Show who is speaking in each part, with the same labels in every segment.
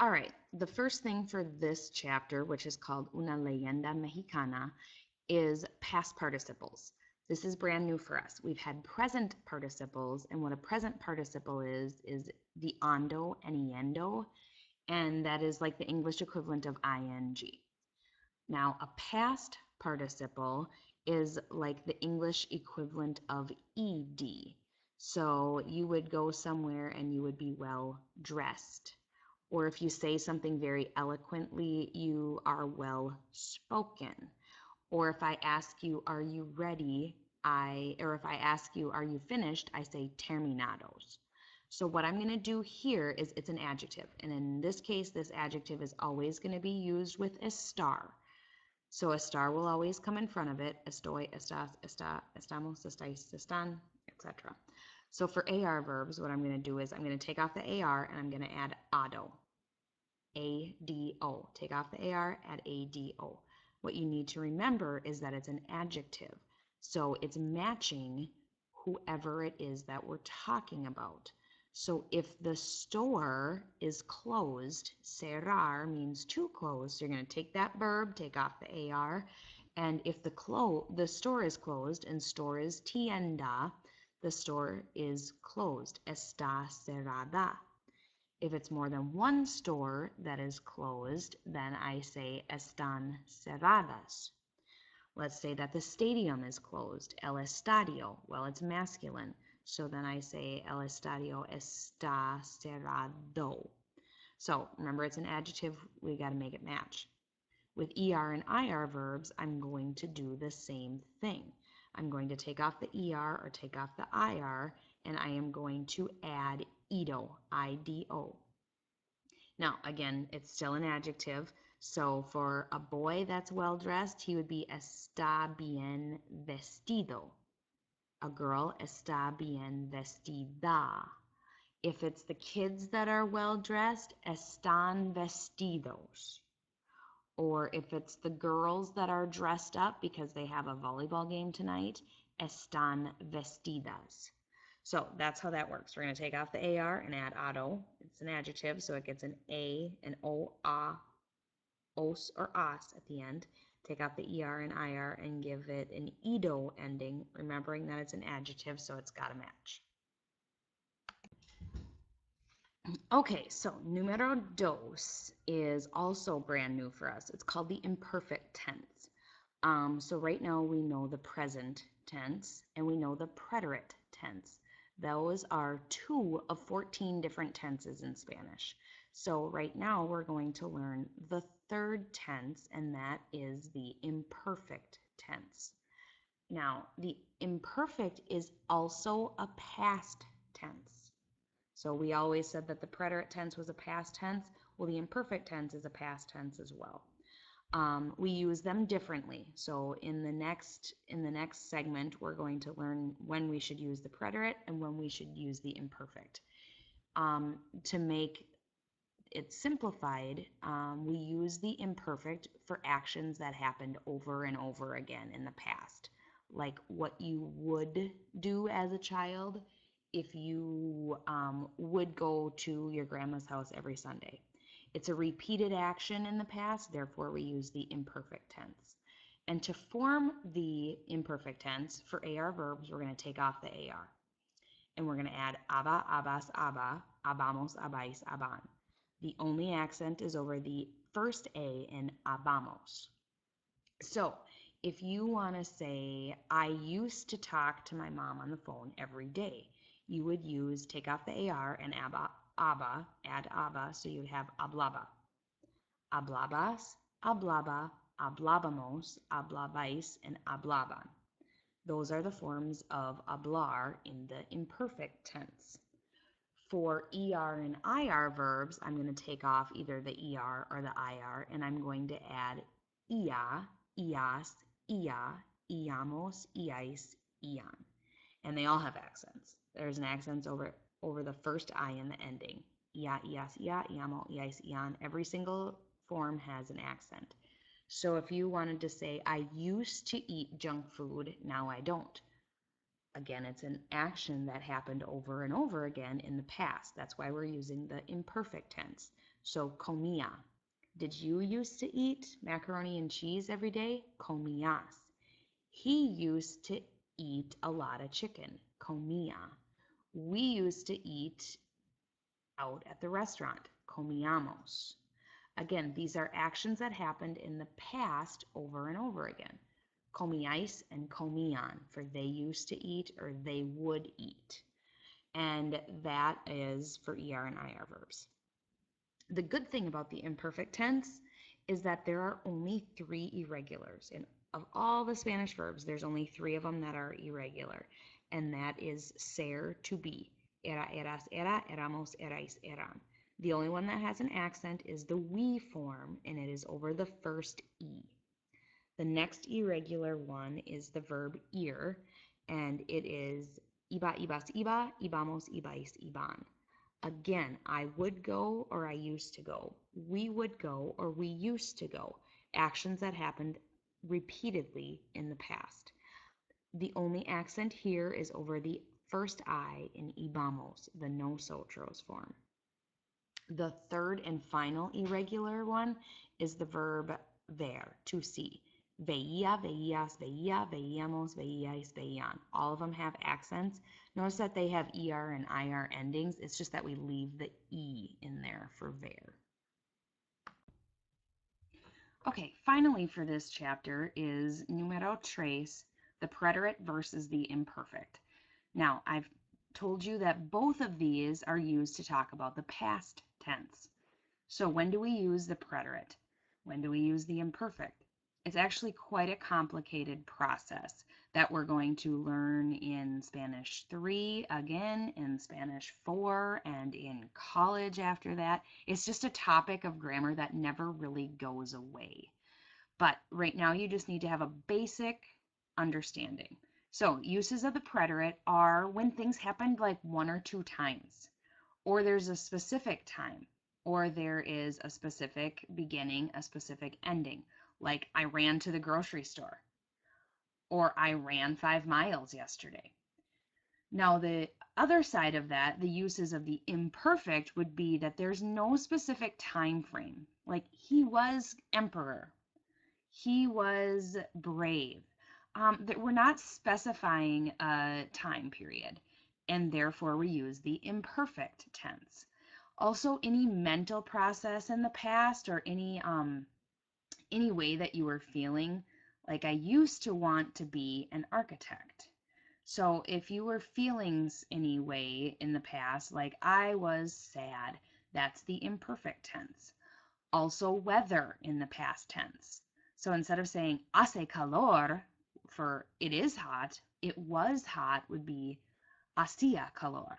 Speaker 1: All right, the first thing for this chapter, which is called Una leyenda mexicana, is past participles. This is brand new for us. We've had present participles, and what a present participle is the ando and yendo, and that is like the English equivalent of ing. Now, a past participle is like the English equivalent of ed. So you would go somewhere and you would be well dressed. Or if you say something very eloquently, you are well spoken. Or if I ask you, are you ready? Or if I ask you, are you finished? I say terminados. So what I'm going to do here is it's an adjective. And in this case, this adjective is always going to be used with a star. So a star will always come in front of it. Estoy, estás, está, estamos, estáis, están, etc. So for AR verbs, what I'm going to do is I'm going to take off the AR and I'm going to add ado. A-D-O. Take off the AR, add A-D-O. What you need to remember is that it's an adjective. So it's matching whoever it is that we're talking about. So if the store is closed, cerrar means to close. So you're going to take that verb, take off the AR, and if the store is closed, and store is tienda, the store is closed. Está cerrada. If it's more than one store that is closed, then I say están cerradas. Let's say that the stadium is closed, el estadio. Well, it's masculine, so then I say el estadio está cerrado. So remember, it's an adjective, we got to make it match. With ER and IR verbs, I'm going to do the same thing. I'm going to take off the ER or take off the IR, and I am going to add ido, I-D-O. Now, again, it's still an adjective. So for a boy that's well dressed, he would be está bien vestido. A girl, está bien vestida. If it's the kids that are well dressed, están vestidos. Or if it's the girls that are dressed up because they have a volleyball game tonight, están vestidas. So that's how that works. We're going to take off the AR and add ado. It's an adjective, so it gets an A, an O, A, os, or as at the end. Take out the ER and IR and give it an ido ending, remembering that it's an adjective, so it's got to match. Okay, so numero dos is also brand new for us. It's called the imperfect tense. So right now we know the present tense and we know the preterite tense. Those are 2 of 14 different tenses in Spanish. So right now we're going to learn the third tense, and that is the imperfect tense. Now, the imperfect is also a past tense. So we always said that the preterite tense was a past tense. Well, the imperfect tense is a past tense as well. We use them differently. So in the next segment, we're going to learn when we should use the preterite and when we should use the imperfect. To make it simplified, we use the imperfect for actions that happened over and over again in the past, like what you would do as a child if you would go to your grandma's house every Sunday. It's a repeated action in the past, therefore we use the imperfect tense. And to form the imperfect tense for AR verbs, we're going to take off the AR. And we're going to add aba, abas, aba, abamos, abais, aban. The only accent is over the first A in abamos. So if you want to say, I used to talk to my mom on the phone every day, you would take off the AR and aba, add aba, so you would have hablaba. Hablabas, hablaba, hablabamos, hablabais, and hablaban. Those are the forms of hablar in the imperfect tense. For ER and IR verbs, I'm going to take off either the ER or the IR, and I'm going to add ia, ias, ia, iamos, iais, ian. And they all have accents. There's an accent over the first I in the ending. Ia, ias, ia, iamo, iais, ian. Every single form has an accent. So if you wanted to say, I used to eat junk food, now I don't. Again, it's an action that happened over and over again in the past. That's why we're using the imperfect tense. So comía. Did you used to eat macaroni and cheese every day? Comías. He used to eat a lot of chicken. Comía. We used to eat out at the restaurant. Comíamos. Again, these are actions that happened in the past over and over again. Comíais and comían for they used to eat or they would eat. And that is for ER and IR verbs. The good thing about the imperfect tense is that there are only 3 irregulars. And of all the Spanish verbs, there's only 3 of them that are irregular. And that is ser, to be. Era, eras, era, éramos, erais, eran. The only one that has an accent is the we form, and it is over the first E. The next irregular one is the verb ir, and it is iba, ibas, iba, ibamos, ibais, iban. Again, I would go or I used to go. We would go or we used to go. Actions that happened repeatedly in the past. The only accent here is over the first I in ibamos, the nosotros form. The third and final irregular one is the verb ver, to see. Veía, veías, veía, veíamos, veíais, veían. All of them have accents. Notice that they have ER and IR endings. It's just that we leave the E in there for ver. Okay, finally for this chapter is numero tres, the preterite versus the imperfect. Now, I've told you that both of these are used to talk about the past tense. So when do we use the preterite? When do we use the imperfect? It's actually quite a complicated process that we're going to learn in Spanish 3, again in Spanish 4, and in college after that. It's just a topic of grammar that never really goes away. But right now you just need to have a basic understanding. So uses of the preterite are when things happened like 1 or 2 times, or there's a specific time, or there is a specific beginning, a specific ending, like I ran to the grocery store, or I ran 5 miles yesterday. Now, the other side of that, the uses of the imperfect, would be that there's no specific time frame, like he was emperor, he was brave. That we're not specifying a time period, and therefore we use the imperfect tense. Also, any mental process in the past or any way that you were feeling, like I used to want to be an architect. So if you were feeling any way in the past, like I was sad, that's the imperfect tense. Also weather in the past tense. So instead of saying hace calor for it is hot, it was hot would be hacía calor.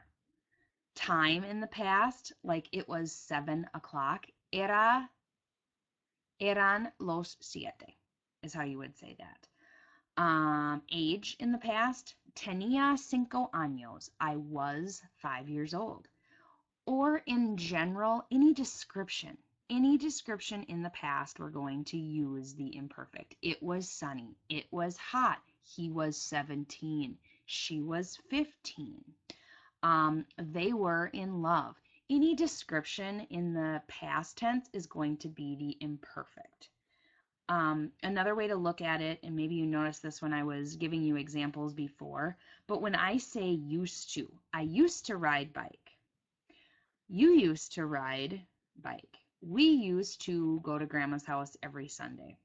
Speaker 1: Time in the past, like it was 7 o'clock, eran los 7 is how you would say that. Age in the past, tenía 5 años, I was 5 years old. Or in general, any description in the past, we're going to use the imperfect. It was sunny. It was hot. He was 17. She was 15. They were in love. Any description in the past tense is going to be the imperfect. Another way to look at it, and maybe you noticed this when I was giving you examples before, but when I say used to, I used to ride bike. You used to ride bike. We used to go to grandma's house every Sunday.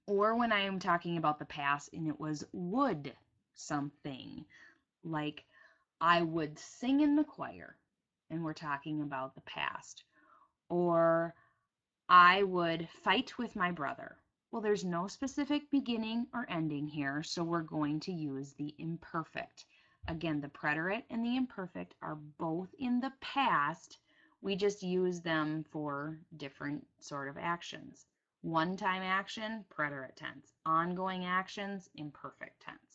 Speaker 1: Or when I am talking about the past and it was would something, like I would sing in the choir, and we're talking about the past. Or I would fight with my brother. Well, there's no specific beginning or ending here, so we're going to use the imperfect. Again, the preterite and the imperfect are both in the past. We just use them for different sort of actions. One-time action, preterite tense. Ongoing actions, imperfect tense.